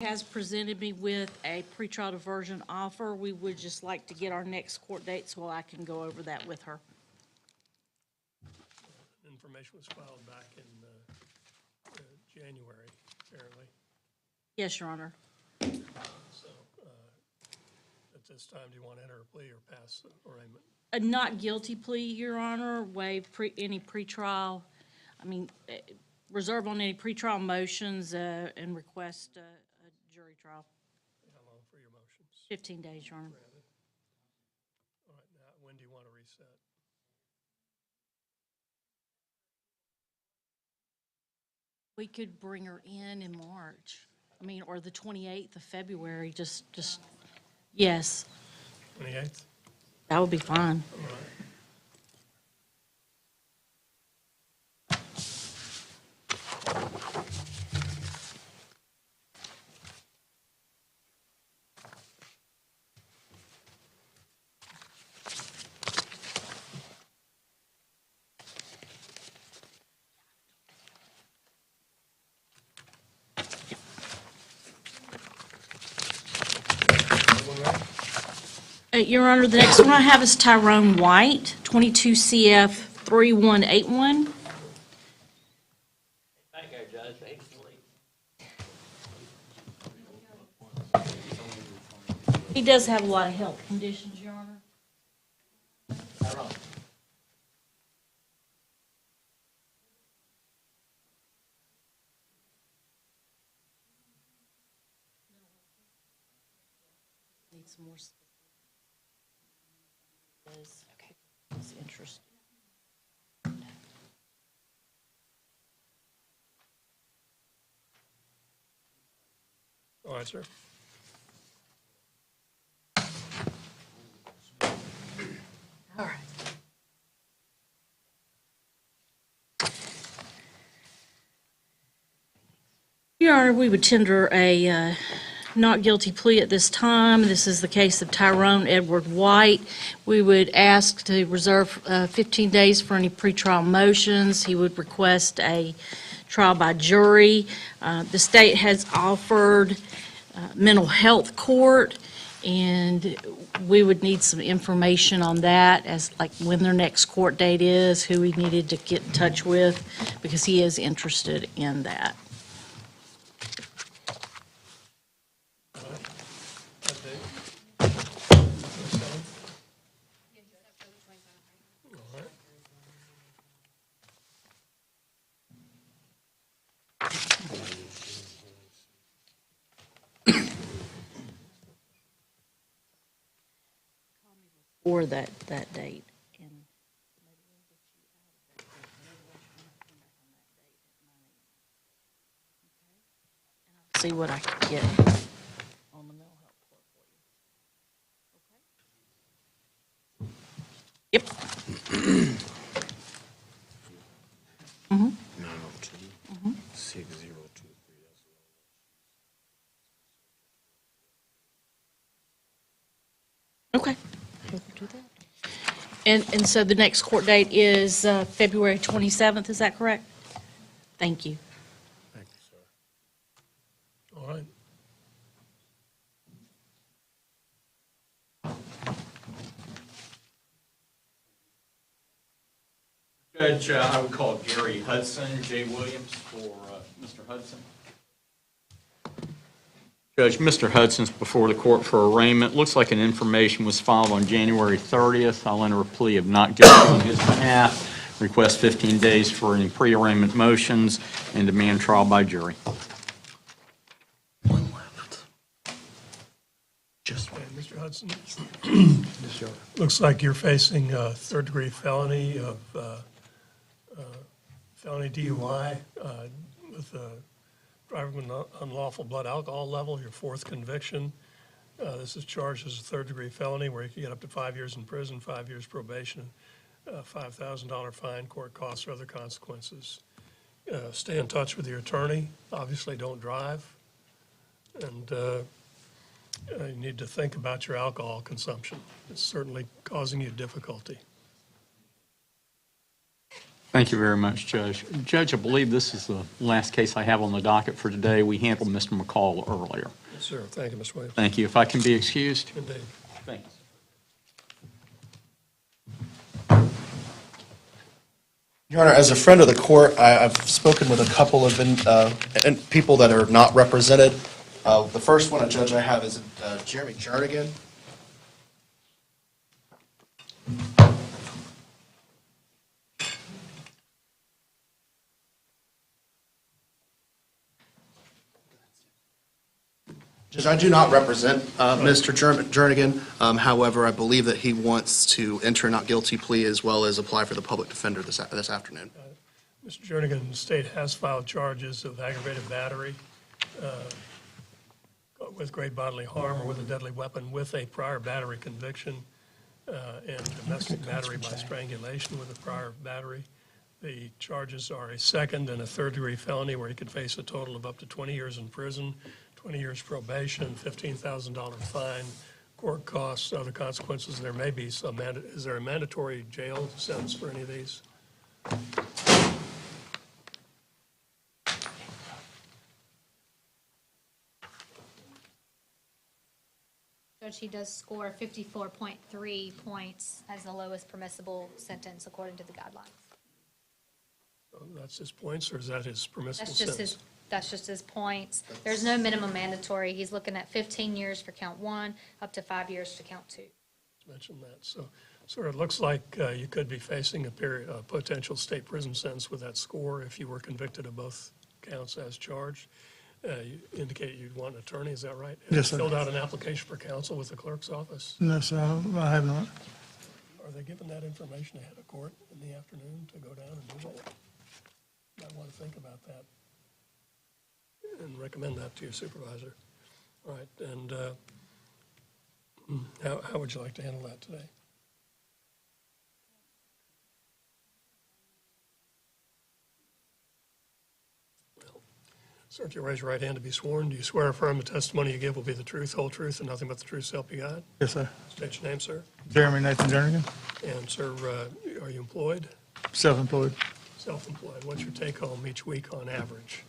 Has presented me with a pretrial diversion offer. We would just like to get our next court date so I can go over that with her. Information was filed back in January, apparently. Yes, Your Honor. So at this time, do you want to enter a plea or pass the arraignment? A not guilty plea, Your Honor, waive any pretrial, reserve on any pretrial motions and request a jury trial. How long for your motions? 15 days, Your Honor. Granted. All right, now, when do you want to reset? We could bring her in March. Or the 28th of February, just, yes, 28th? that would be fine. All right. Your Honor, the next one I have is Tyrone White, 22 CF 3181. Thank you, Judge. He does have a lot of health conditions, Your Honor. Need some more. Okay. It's interesting. All right, sir. All right. Your Honor, we would tender a not guilty plea at this time. This is the case of Tyrone Edward White. We would ask to reserve 15 days for any pretrial motions. He would request a trial by jury. The state has offered mental health court, and we would need some information on that, as like when their next court date is, who we needed to get in touch with, because he is interested in that. That date? All right. Or that date. And see what I can get on the mental health court for you. Okay? Yep. 902 6023. Okay. We'll do that. And so the next court date is February 27th, is that correct? Thank you. Thank you, sir. All right. Judge, I would call Gary Hudson, J. Williams, for Mr. Hudson. Judge, Mr. Hudson's before the court for arraignment. Looks like an information was filed on January 30th. I'll enter a plea of not guilty on his behalf, request 15 days for any pre-arraignment motions, and demand trial by jury. One left. Just Okay, Mr. Hudson, looks like you're facing a third-degree felony of felony DUI with driving with an unlawful blood alcohol level, your fourth conviction. This is charged as a third-degree felony where you can get up to 5 years in prison, 5 years probation, $5,000 fine, court costs, or other consequences. Stay in touch with your attorney. Obviously, don't drive. And you need to think about your alcohol consumption. It's certainly causing you difficulty. Thank you very much, Judge. Judge, I believe this is the last case I have on the docket for today. We handled Mr. McCall earlier. Yes, sir. Thank you, Mr. Williams. Thank you. If I can be excused? Indeed. Thanks. Your Honor, as a friend of the court, I've spoken with a couple of people that are not represented. The first one, a judge I have, is Jeremy Jernigan. Judge, I do not represent Mr. Jernigan. However, I believe that he wants to enter a not guilty plea as well as apply for the public defender this afternoon. Mr. Jernigan, the state has filed charges of aggravated battery with great bodily harm or with a deadly weapon with a prior battery conviction and domestic battery by strangulation with a prior battery. The charges are a second and a third-degree felony where he could face a total of up to 20 years in prison, 20 years probation, $15,000 fine, court costs, other consequences. There may be some, is there a mandatory jail sentence for any of these? Judge, he does score 54.3 points as the lowest permissible sentence according to the guidelines. That's his points, or is that his permissible sentence? That's just his points. There's no minimum mandatory. He's looking at 15 years for count 1, up to 5 years to count 2. Mentioned that. So it looks like you could be facing a potential state prison sentence with that score if you were convicted of both counts as charged. You indicate you'd want an attorney, is that right? Yes, sir. Filled out an application for counsel with the clerk's office? No, sir, I have not. Are they given that information ahead of court in the afternoon to go down and do that? Might want to think about that and recommend that to your supervisor. All right, and how would you like to handle that today? Well, sir, if you raise your right hand to be sworn, do you swear or affirm the testimony you give will be the truth, whole truth, and nothing but the truth, so help you God? Yes, sir. State your name, sir. Jeremy Nathan Jernigan, And, sir, are you employed? self-employed, Self-employed. What's your take-home each week on average?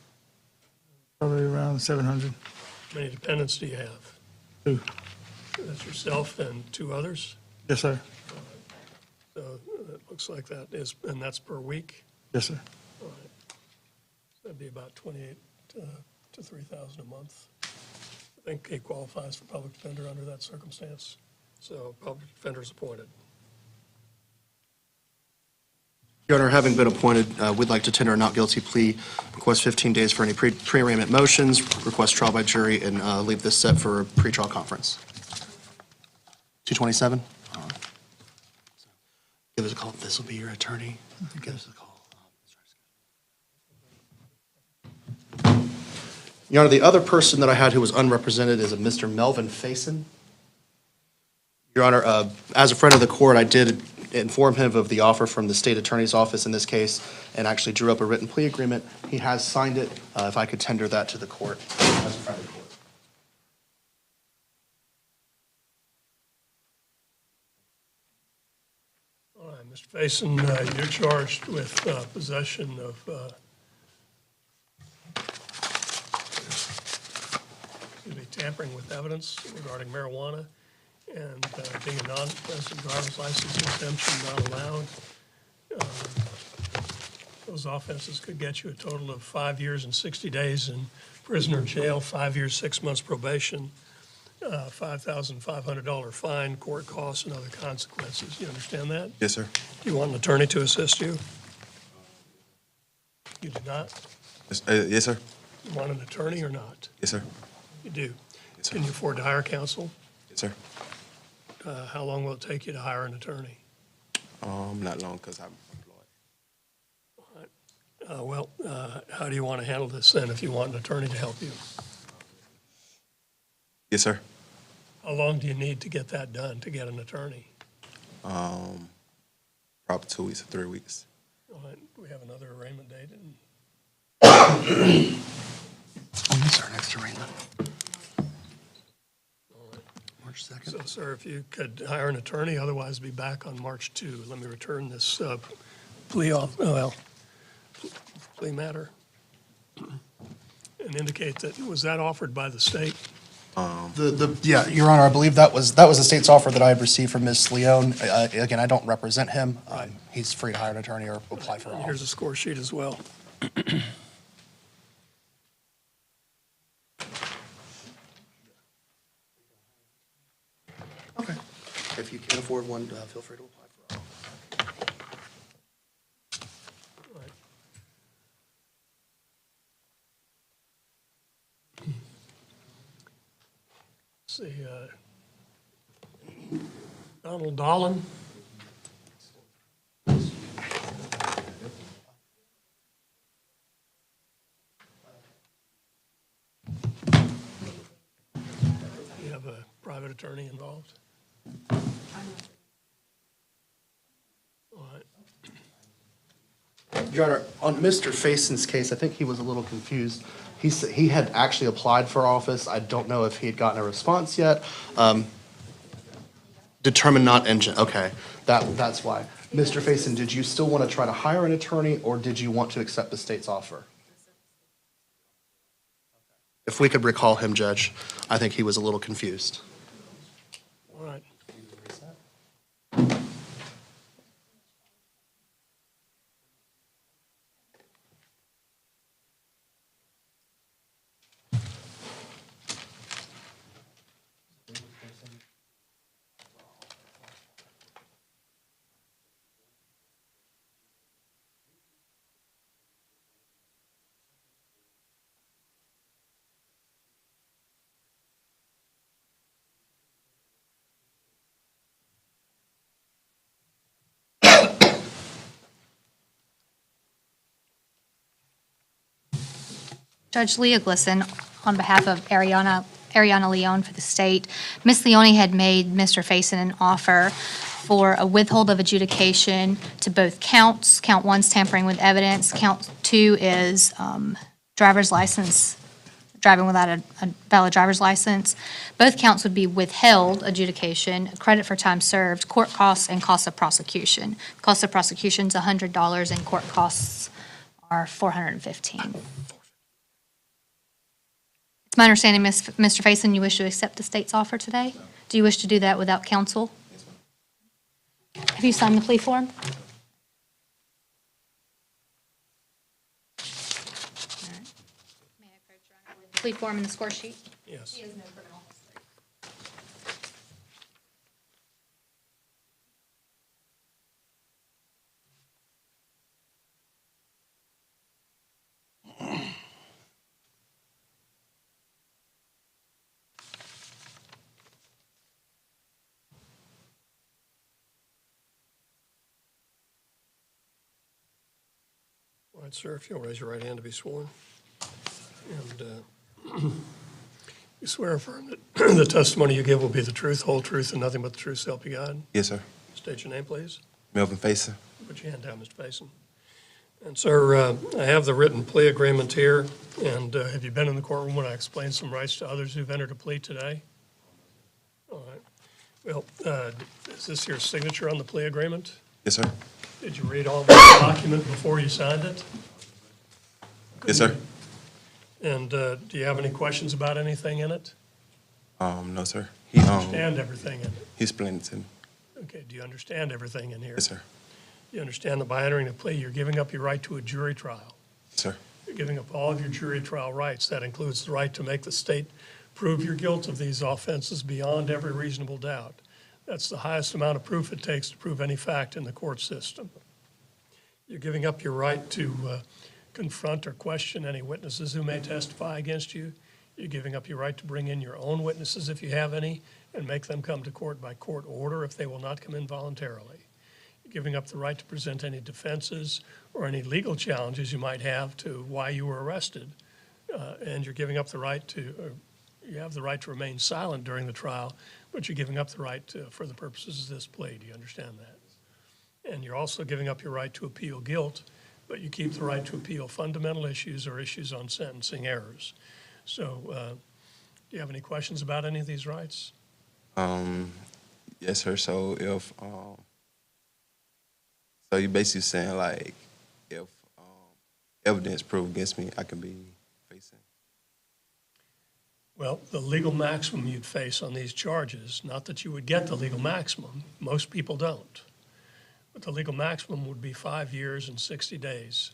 probably around 700. How many dependents do you have? 2. That's yourself and 2 others? Yes, sir. So it looks like that is, and that's per week? Yes, sir. All right. That'd be about 28 to 3,000 a month. I think he qualifies for public defender under that circumstance. So public defender is appointed. Your Honor, having been appointed, we'd like to tender a not guilty plea, request 15 days for any pre-arraignment motions, request trial by jury, and leave this set for a pretrial conference. 227? Give us a call. This will be your attorney. Give us a call. Your Honor, the other person that I had who was unrepresented is a Mr. Melvin Faison. Your Honor, as a friend of the court, I did inform him of the offer from the state attorney's office in this case and actually drew up a written plea agreement. He has signed it. If I could tender that to the court as a friend of the court. All right, Mr. Faison, you're charged with possession of tampering with evidence regarding marijuana and being a non-resident driver's license exemption not allowed. Those offenses could get you a total of 5 years and 60 days in prison or jail, 5 years, 6 months probation, $5,500 fine, court costs, and other consequences. You understand that? Yes, sir. Do you want an attorney to assist you? You do not? Yes, sir. You want an attorney or not? Yes, sir. You do. Yes, sir. Can you afford to hire counsel? Yes, sir. How long will it take you to hire an attorney? Not long because I'm employed. How do you want to handle this then if you want an attorney to help you? Yes, sir. How long do you need to get that done, to get an attorney? Probably 2 weeks or 3 weeks. All right, we have another arraignment date in When is our next arraignment? March 2nd? So, sir, if you could hire an attorney, otherwise be back on March 2. Let me return this plea plea matter? And indicate that, was that offered by the state? Yeah, Your Honor, I believe that was the state's offer that I had received from Ms. Leone. Again, I don't represent him. Right. He's free to hire an attorney or apply for And here's a office. score sheet as well. Okay. If you can't afford one, feel free to apply for office. Right. See, Donald Dolan. You have a private attorney involved? All right. Your Honor, on Mr. Fason's case, I think he was a little confused. He had actually applied for office. I don't know if he had gotten a response yet. Determined not engine, okay, that's why. Mr. Fason, did you still want to try to hire an attorney, or did you want to accept the state's offer? If we could recall him, Judge, I think he was a little confused. All right. Judge Leah Glisson, on behalf of Ariana Leone for the state, Ms. Leone had made Mr. Fason an offer for a withhold of adjudication to both counts. Count one's tampering with evidence. Count two is driver's license, driving without a valid driver's license. Both counts would be withheld adjudication, credit for time served, court costs, and cost of prosecution. Cost of prosecution is $100, and court costs are $415. It's my understanding, Mr. Fason, you wish to accept the state's offer today? Do you wish to do that without counsel? Have you signed the plea form? All right. May I approach Your Honor with the plea form and the score sheet? Yes. He has no criminal history. All right, sir, if you'll raise your right hand to be sworn. And you swear or affirm that the testimony you give will be the truth, whole truth, and nothing but the truth, so help you God? Yes, sir. State your name, please. Melvin Fason. Put your hand down, Mr. Fason. And, sir, I have the written plea agreement here, and have you been in the courtroom when I explained some rights to others who've entered a plea today? All right. Well, is this your signature on the plea agreement? Yes, sir. Did you read all the document before you signed it? Yes, sir. And do you have any questions about anything in it? No, sir. Understand everything in it? He explained it to me. Okay, do you understand everything in here? Yes, sir. You understand that by entering a plea, you're giving up your right to a jury trial. Yes, sir. You're giving up all of your jury trial rights. That includes the right to make the state prove your guilt of these offenses beyond every reasonable doubt. That's the highest amount of proof it takes to prove any fact in the court system. You're giving up your right to confront or question any witnesses who may testify against you. You're giving up your right to bring in your own witnesses if you have any and make them come to court by court order if they will not come in voluntarily. You're giving up the right to present any defenses or any legal challenges you might have to why you were arrested. And you're giving up the right to, you have the right to remain silent during the trial, but you're giving up the right to, for the purposes of this plea. Do you understand that? And you're also giving up your right to appeal guilt, but you keep the right to appeal fundamental issues or issues on sentencing errors. So do you have any questions about any of these rights? Yes, sir. So if So you basically saying like, if evidence proved against me, I can be facing. Well, the legal maximum you'd face on these charges, not that you would get the legal maximum, most people don't, but the legal maximum would be 5 years and 60 days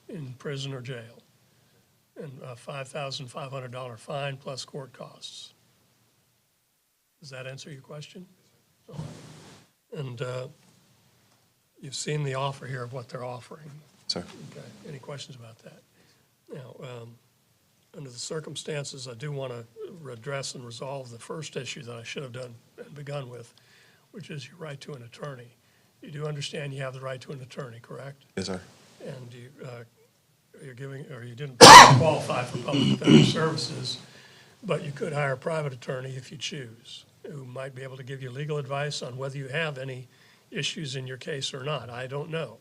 in prison or jail, and a $5,500 fine plus court costs. Does that answer your question? And you've seen the offer here of what they're offering. Sir. Okay, any questions about that? Now, under the circumstances, I do want to address and resolve the first issue that I should have done and begun with, which is your right to an attorney. You do understand you have the right to an attorney, correct? Yes, sir. And you didn't qualify for public defender services, but you could hire a private attorney if you choose, who might be able to give you legal advice on whether you have any issues in your case or not. I don't know.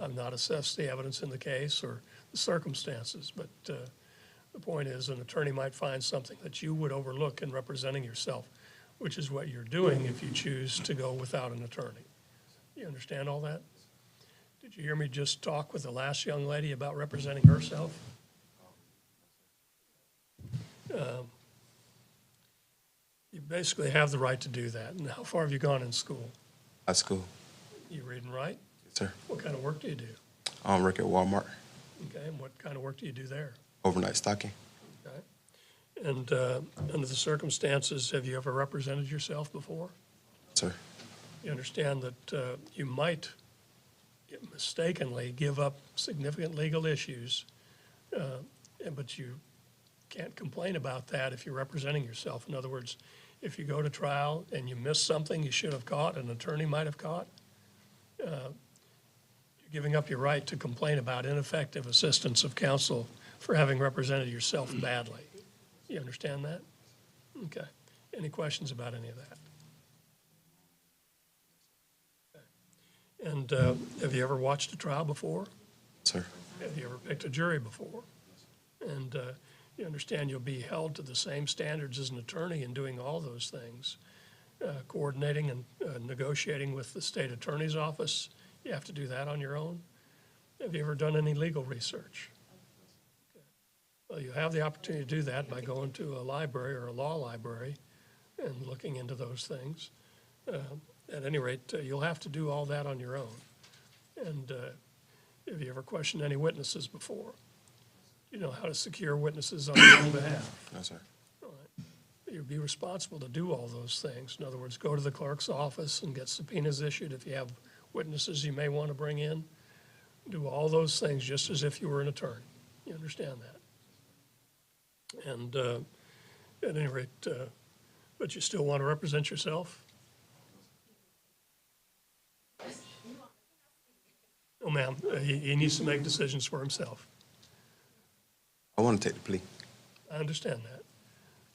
I've not assessed the evidence in the case or the circumstances, but the point is, an attorney might find something that you would overlook in representing yourself, which is what you're doing if you choose to go without an attorney. You understand all that? Did you hear me just talk with the last young lady about representing herself? You basically have the right to do that. And how far have you gone in school? High school. You read and write? Yes, sir. What kind of work do you do? Work at Walmart. Okay, and what kind of work do you do there? Overnight stocking. Okay. And under the circumstances, have you ever represented yourself before? Sir. You understand that you might mistakenly give up significant legal issues, but you can't complain about that if you're representing yourself. In other words, if you go to trial and you miss something you should have caught, an attorney might have caught, you're giving up your right to complain about ineffective assistance of counsel for having represented yourself badly. You understand that? Okay. Any questions about any of that? Okay. And have you ever watched a trial before? Sir. Have you ever picked a jury before? And you understand you'll be held to the same standards as an attorney in doing all those things, coordinating and negotiating with the state attorney's office. You have to do that on your own. Have you ever done any legal research? Okay. Well, you have the opportunity to do that by going to a library or a law library and looking into those things. At any rate, you'll have to do all that on your own. And have you ever questioned any witnesses before? You know how to secure witnesses on your own behalf. No, sir. All right. You'd be responsible to do all those things. In other words, go to the clerk's office and get subpoenas issued if you have witnesses you may want to bring in. Do all those things just as if you were an attorney. You understand that? And at any rate, but you still want to represent yourself? Oh, ma'am, he needs to make decisions for himself. I want to take the plea. I understand that.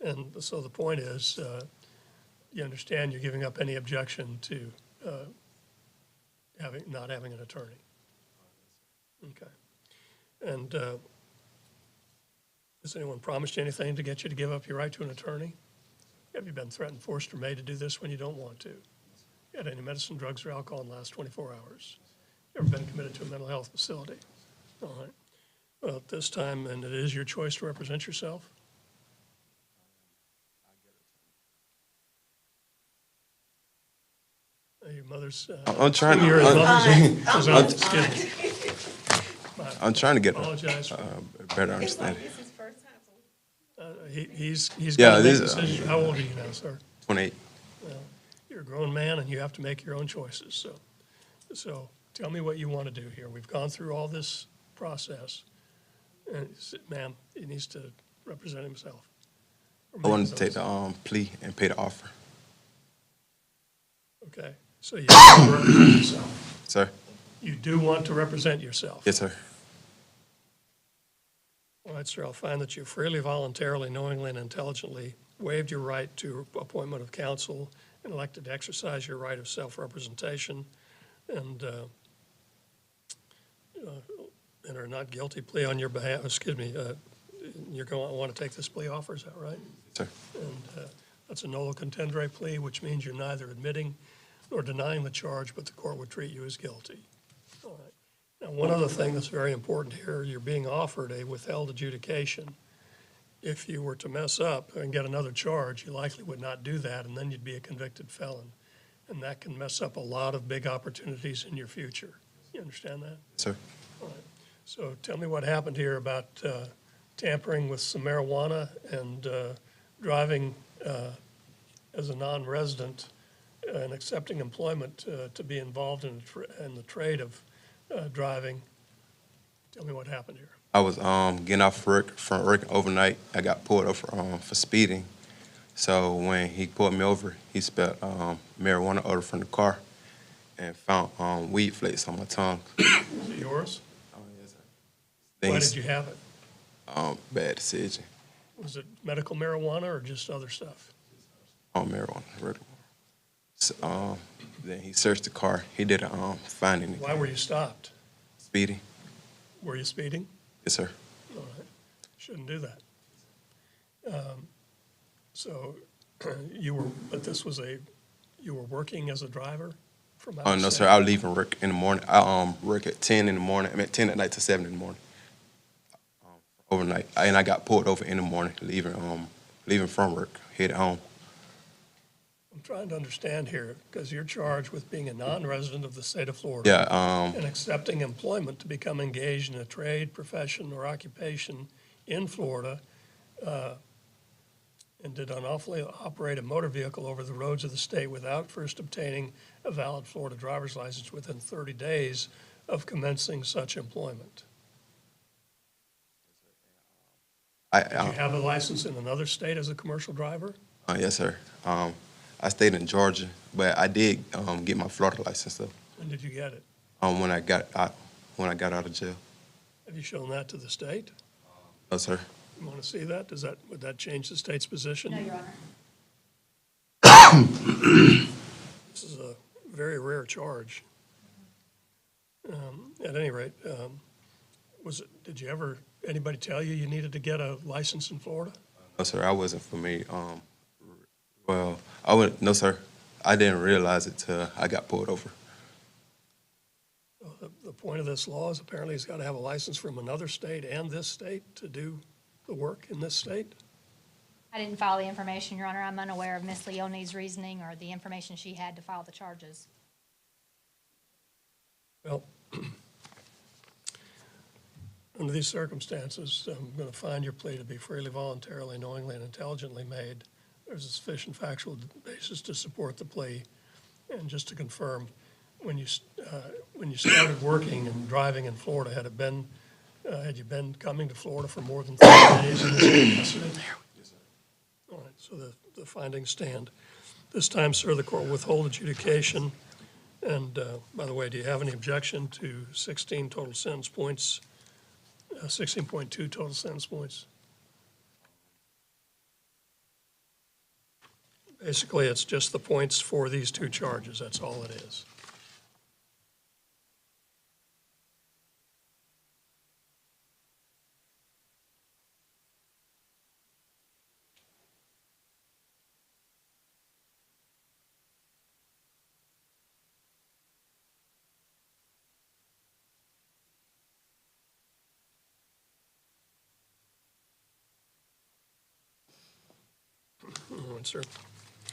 And so the point is, you understand you're giving up any objection to not having an attorney. Okay. And has anyone promised you anything to get you to give up your right to an attorney? Have you been threatened, forced, or made to do this when you don't want to? You had any medicine, drugs, or alcohol in the last 24 hours? Ever been committed to a mental health facility? All right. Well, at this time, and it is your choice to represent yourself? Your mother's, I'm trying to. your mother's, excuse me. I'm trying to get Apologize for, a better understanding. he's Yeah, got to make this- decisions. How old are you now, sir? 28. Well, you're a grown man and you have to make your own choices, so tell me what you want to do here. We've gone through all this process, and, ma'am, he needs to represent himself. Or I make wanted his to own take the plea and pay the offer. Okay, so you want to represent yourself. Sir. You do want to represent yourself. Yes, sir. All right, sir, I'll find that you freely, voluntarily, knowingly, and intelligently waived your right to appointment of counsel and elected to exercise your right of self-representation and enter a not guilty plea on your behalf. Excuse me, you're going to want to take this plea offer, is that right? Sir. And that's a nolo contendere plea, which means you're neither admitting nor denying the charge, but the court would treat you as guilty. one other thing that's very important here, you're being offered a withheld adjudication. If you were to mess up and get another charge, you likely would not do that, and then you'd be a convicted felon. And that can mess up a lot of big opportunities in your future. You understand that? Sir. So tell me what happened here about tampering with some marijuana and driving as a non-resident and accepting employment to be involved in the trade of driving. Tell me what happened here. I was getting off work from working overnight. I got pulled over for speeding. So when he pulled me over, he smelled marijuana odor from the car and found weed flakes on my tongue. Was it yours? Yes, sir. Why did you have it? Bad decision. Was it medical marijuana or just other stuff? Marijuana, regular. So, then he searched the car. He didn't find anything. Why were you stopped? Speeding. Were you speeding? Yes, sir. All right. Shouldn't do that. So you were working as a driver from out Oh, of no, state? sir. I was leaving work in the morning. I work at 10 in the morning. I mean, 10 at night to 7 in the morning. Overnight. And I got pulled over in the morning, leaving from work, headed home. I'm trying to understand here, because you're charged with being a non-resident of the state of Florida. Yeah, And accepting employment to become engaged in a trade, profession, or occupation in Florida, and did unlawfully operate a motor vehicle over the roads of the state without first obtaining a valid Florida driver's license within 30 days of commencing such employment. Did you have a license in another state as a commercial driver? Yes, sir. I stayed in Georgia, but I did get my Florida license though. When did you get it? When I got out of jail. Have you shown that to the state? No, sir. You want to see that? Would that change the state's position? No, Your Honor. This is a very rare charge. At any rate, did anybody tell you you needed to get a license in Florida? No, sir. I wasn't familiar. No, sir. I didn't realize it till I got pulled over. The point of this law is apparently he's got to have a license from another state and this state to do the work in this state? I didn't file the information, Your Honor. I'm unaware of Ms. Leone's reasoning or the information she had to file the charges. Well, under these circumstances, I'm going to find your plea to be freely, voluntarily, knowingly, and intelligently made. There's a sufficient factual basis to support the plea. And just to confirm, when you started working and driving in Florida, had you been coming to Florida for more than 30 days in this capacity? All right, so the findings stand. This time, sir, the court will withhold adjudication. And by the way, do you have any objection to 16 total sentence points, 16.2 total sentence points? Basically, it's just the points for these two charges. That's all it is. All right, sir.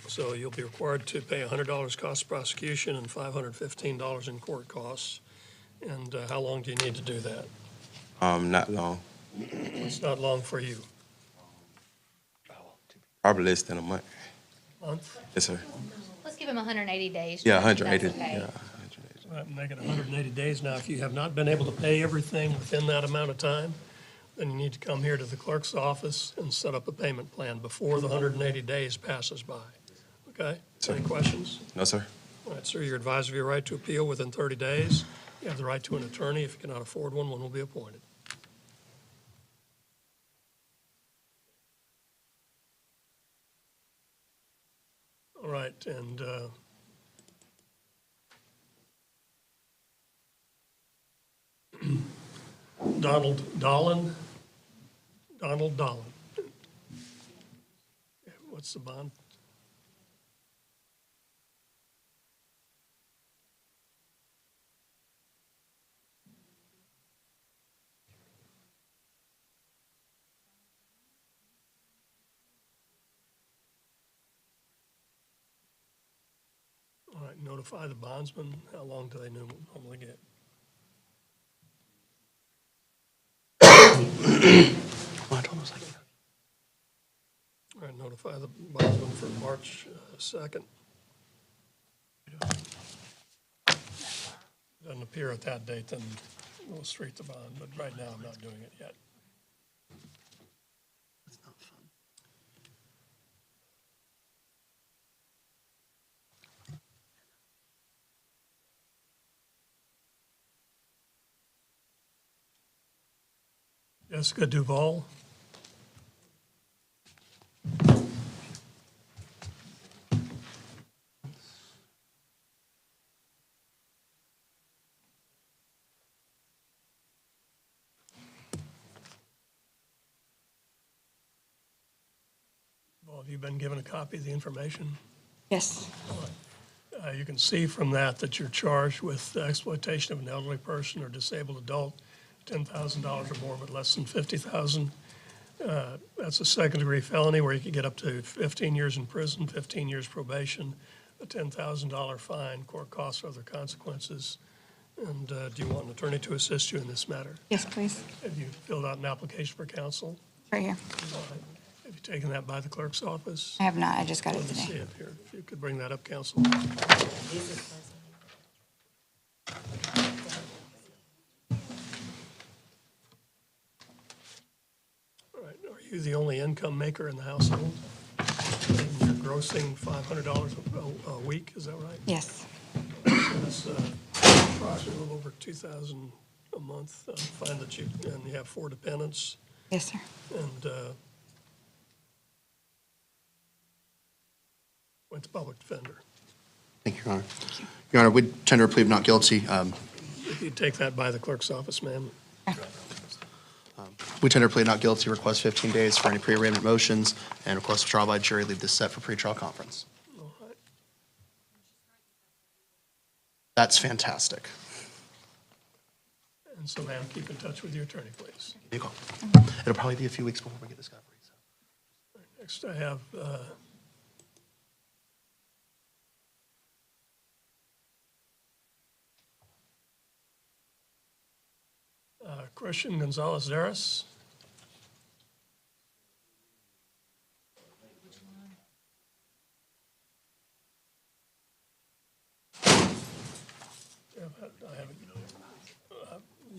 So you'll be required to pay $100 cost of prosecution and $515 in court costs. And how long do you need to do that? Not long. It's not long for you. Probably less than a month. Month? Yes, sir. Let's give him 180 days. Yeah, Judge, if 180. that's okay. Yeah, 180. All right, make it 180 days. Now, if you have not been able to pay everything within that amount of time, then you need to come here to the clerk's office and set up a payment plan before the 180 days passes by. Okay? Any questions? No, sir. All right, sir, you're advised of your right to appeal within 30 days. You have the right to an attorney. If you cannot afford one, one will be appointed. All right, and Donald Dolan. Donald Dolan. What's the bond? Notify the bondsman. How long do they normally get? Well, I told him I was like, All right, notify the bondsman for March 2nd. Doesn't appear at that date, then we'll street the bond, but right now I'm not doing it yet. that's not fun. Jessica Duval. Well, have you been given a copy of the information? Yes. You can see from that you're charged with exploitation of an elderly person or disabled adult, $10,000 or more, but less than $50,000. That's a second-degree felony where you can get up to 15 years in prison, 15 years probation, a $10,000 fine, court costs, or other consequences. And do you want an attorney to assist you in this matter? Yes, please. Have you filled out an application for counsel? Right here. All right. Have you taken that by the clerk's office? I have not. I just got it Let me see today. it here. If you could bring that up, counsel. All right. Are you the only income maker in the household? And you're grossing $500 a week, is that right? Yes. That's approximately a little over $2,000 a month. Find that you have 4 dependents, Yes, sir. and went to public defender. Thank you, Your Honor. Your Honor, we tender a plea of not guilty. If you take that by the clerk's office, ma'am. We tender a plea of not guilty, request 15 days for any pre-arraignment motions, and request a trial by jury, leave this set for pretrial conference. All right. That's fantastic. And so, ma'am, keep in touch with your attorney, please. You call. It'll probably be a few weeks before we get discovery. So. Next, I have Christian Gonzalez-Zaris. I have it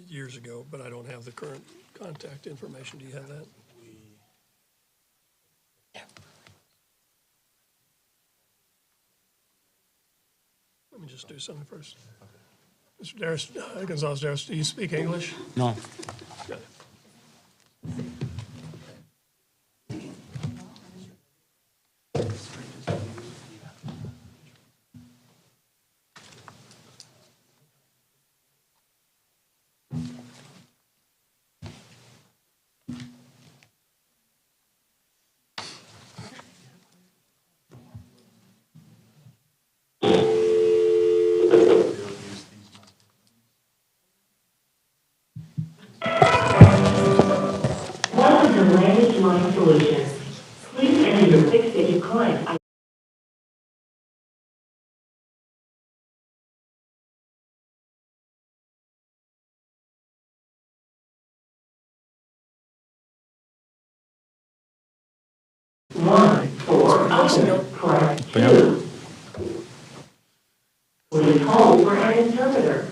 years ago, but I don't have the current contact information. Do you have that? Let me just do something first. Mr. Daris, Gonzalez-Daris, do you speak English? No. Okay. Welcome to Managed Line Solutions. Please enter your six-digit client ID. One for open, press 2. Please hold for an interpreter.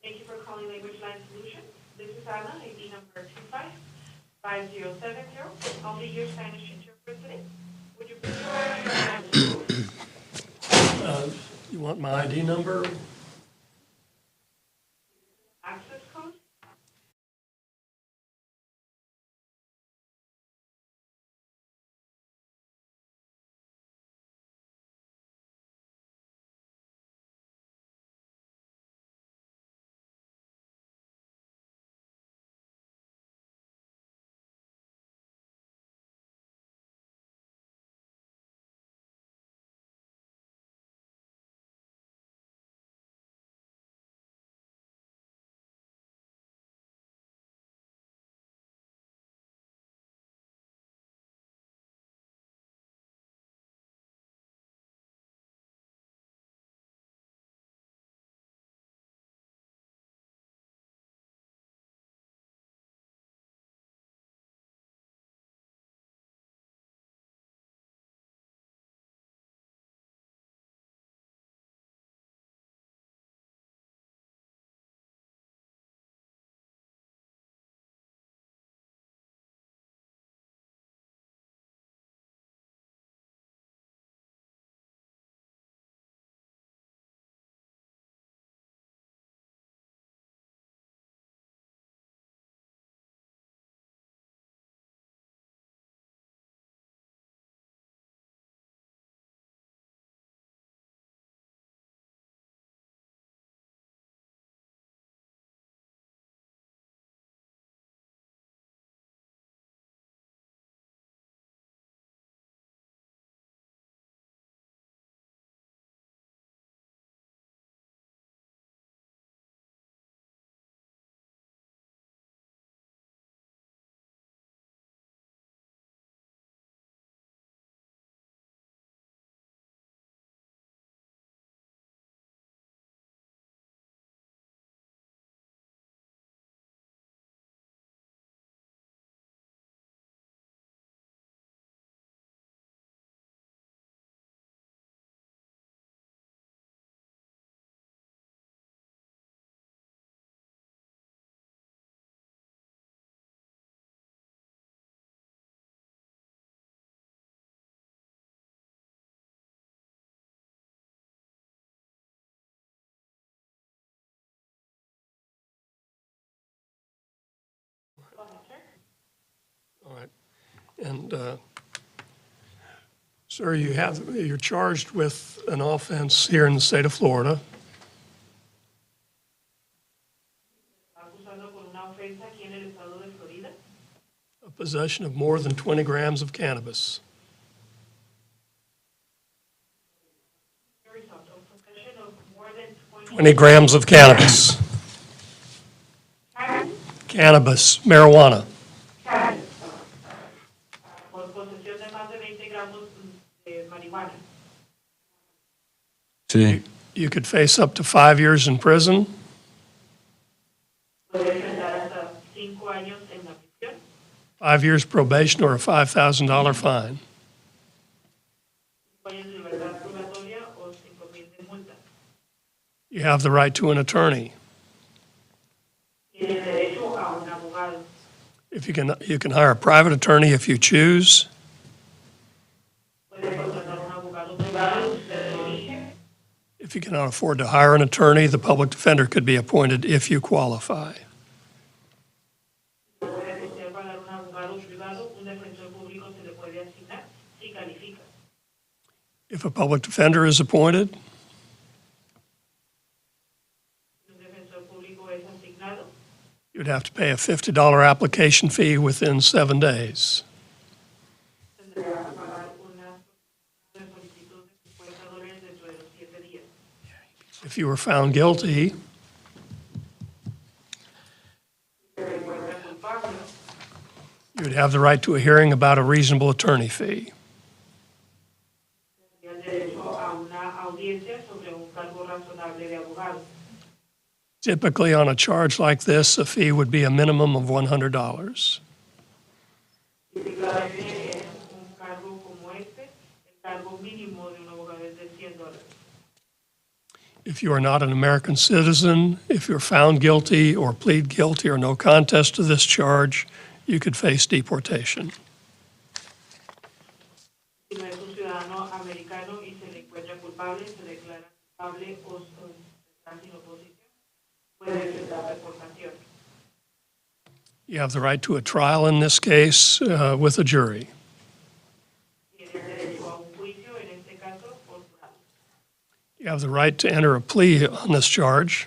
Thank you for calling Language Line Solutions. This is Anna, ID number 255070. I'll be your Spanish interpreter today. Would you please provide your Spanish code? You want my ID number? Access code? And, sir, you're charged with an offense here in the state of Florida. Acusado por una ofensa aquí en el estado de Florida. A possession of more than 20 grams of cannabis. The result of possession of more than 20 grams of cannabis. Cannabis, marijuana. por posesión de más de 20 gramos de marihuana. Sí. You could face up to 5 years in prison, Puede enfrentar hasta 5 años en la prisión, 5 years probation, or a $5,000 fine. 5 años de libertad probatoria o 5,000 de multa. You have the right to an attorney. Tiene derecho a un abogado. If you can hire a private attorney if you choose. Puede contratar un abogado privado si usted lo elige. If you cannot afford to hire an attorney, the public defender could be appointed if you qualify. Si puede costear pagar un abogado privado, un defensor público se le puede asignar si califica. If a public defender is appointed, Si un defensor público es asignado, you'd have to pay a $50 application fee within 7 days. tendrá que pagar una solicitud de $50 dentro de los 7 días. If you were found guilty, Si se encuentra culpable, you would have the right to a hearing about a reasonable attorney fee. tendría derecho a una audiencia sobre un cargo razonable de abogado. Typically, on a charge like this, a fee would be a minimum of $100. Típicamente en un cargo como este, el cargo mínimo de un abogado es de $100. If you are not an American citizen, if you're found guilty or plead guilty or no contest to this charge, you could face deportation. Si no es un ciudadano americano y se le encuentra culpable, se declara culpable o está sin oposición, puede enfrentar deportación. You have the right to a trial in this case with a jury. Tiene derecho a un juicio, en este caso, por jurado. You have the right to enter a plea on this charge.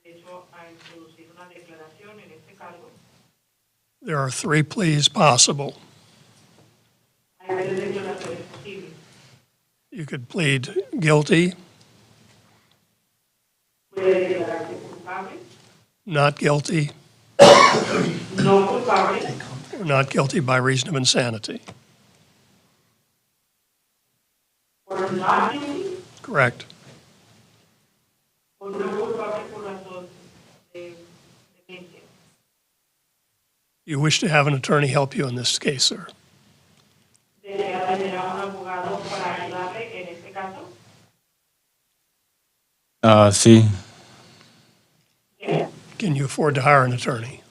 Derecho a introducir una declaración en este cargo. There are 3 pleas possible. Hay 3 declaraciones posibles. You could plead guilty, Puede declararse culpable, not guilty, no culpable, or not guilty by reason of insanity. or not guilty, Correct. o no culpable por razón de demencia. You wish to have an attorney help you in this case, sir. ¿Desea tener a un abogado para ayudarle en este caso? Sí. Yes. Can you afford to hire an attorney?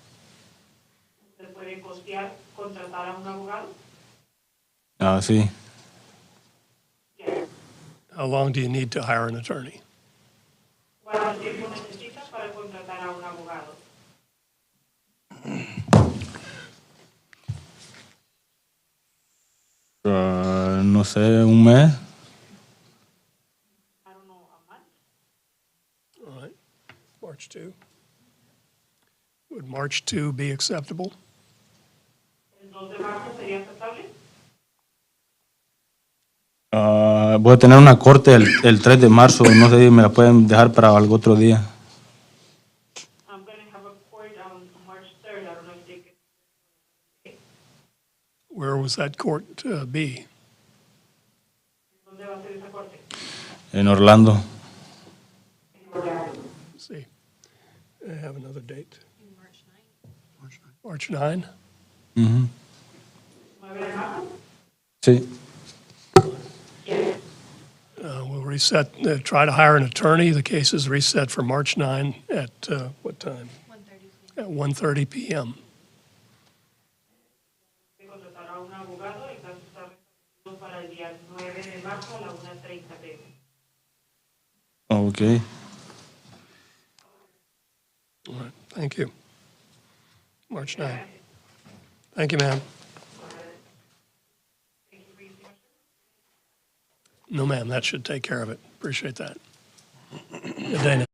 ¿Usted puede costear, contratar a un abogado? Sí. Yes. How long do you need to hire an attorney? ¿Cuánto tiempo necesita para contratar a un abogado? No sé, un mes. I don't know, a month? All right. March 2. Would March 2 be acceptable? ¿El 2 de marzo sería aceptable? Voy a tener una corte el 3 de marzo. No sé si me la pueden dejar para algún otro día. I'm going to have a court on March 3rd. I don't know if they can. Where was that court be? ¿Dónde va a ser esa corte? En Orlando. En Orlando. Let's see. I have another date. March 9. Ujú. 9 de marzo. Sí. Yes. We'll reset, try to hire an attorney. The case is reset for March 9 at what time? 1:30 At 1:30 p.m. De contratar a un abogado. El caso está resuelto para el día 9 de marzo a la 1:30 p.m. Ok. All right. Thank you. March 9. Thank you, ma'am. No, ma'am, that should take care of it. Appreciate that. Good day now.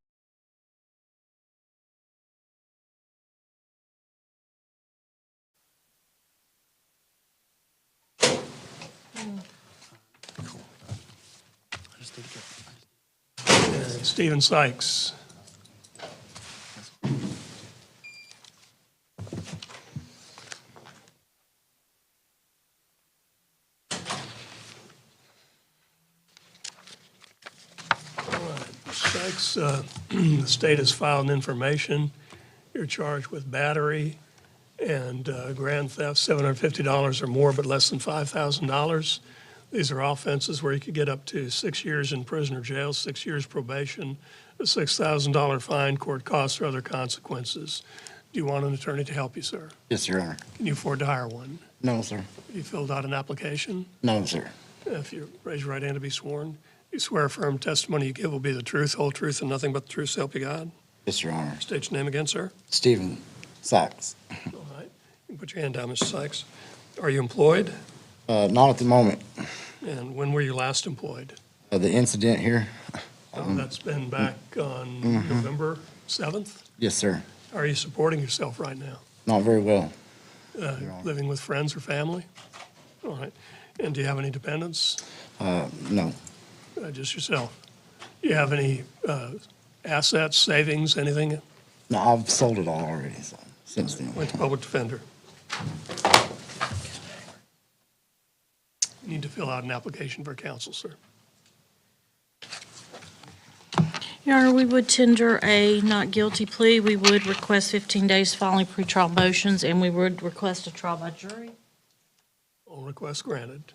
And Stephen Sykes. Sykes, the state has filed an information. You're charged with battery and grand theft, $750 or more, but less than $5,000. These are offenses where you could get up to 6 years in prison or jail, 6 years probation, a $6,000 fine, court costs, or other consequences. Do you want an attorney to help you, sir? Yes, Your Honor. Can you afford to hire one? No, sir. Have you filled out an application? No, sir. If you raise your right hand to be sworn, you swear a firm testimony you give will be the truth, whole truth, and nothing but the truth, so help you God? Yes, Your Honor. State your name again, sir. Stephen Sykes. All right. You can put your hand down, Mr. Sykes. Are you employed? Not at the moment. And when were you last employed? The incident here? That's been back on November 7th? Yes, sir. How are you supporting yourself right now? Not very well. Living with friends or family? All right. And do you have any dependents? No. Just yourself? Do you have any assets, savings, anything? No, I've sold it all already, so, since then. Went to public defender. You need to fill out an application for counsel, sir. Your Honor, we would tender a not guilty plea. We would request 15 days following pretrial motions, and we would request a trial by jury. All requests granted.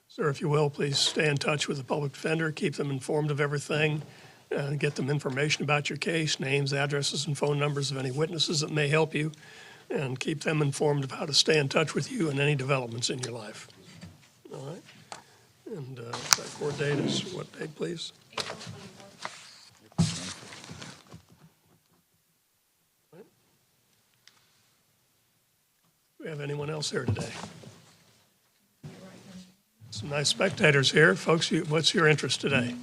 Sir, if you will, please stay in touch with the public defender, keep them informed of everything, and get them information about your case, names, addresses, and phone numbers of any witnesses that may help you, and keep them informed of how to stay in touch with you and any developments in your life. All right? And that court date is what date, please? Do we have anyone else here today? Some nice spectators here. Folks, what's your interest today?